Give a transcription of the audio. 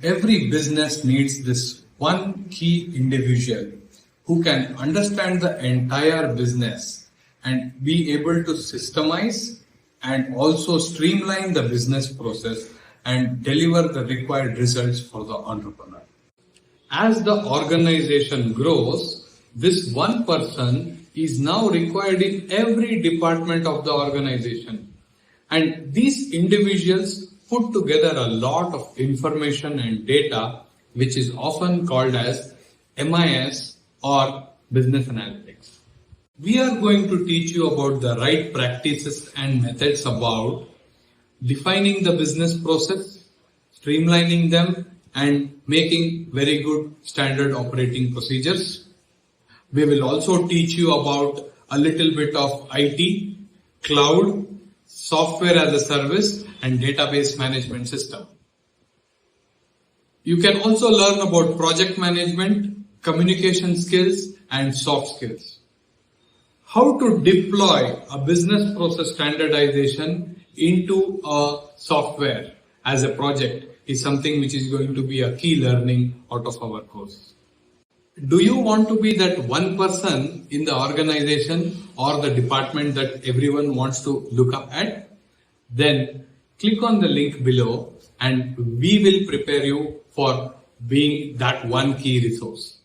Every business needs this one key individual who can understand the entire business and be able to systemize and also streamline the business process and deliver the required results for the entrepreneur. As the organization grows, this one person is now required in every department of the organization. And these individuals put together a lot of information and data, which is often called as MIS or business analytics. We are going to teach you about the right practices and methods about defining the business process, streamlining them, and making very good standard operating procedures. We will also teach you about a little bit of IT, cloud, software as a service, and database management system. You can also learn about project management, communication skills, and soft skills. How to deploy a business process standardization into a software as a project is something which is going to be a key learning out of our course. Do you want to be that one person in the organization or the department that everyone wants to look up at? Then click on the link below and we will prepare you for being that one key resource.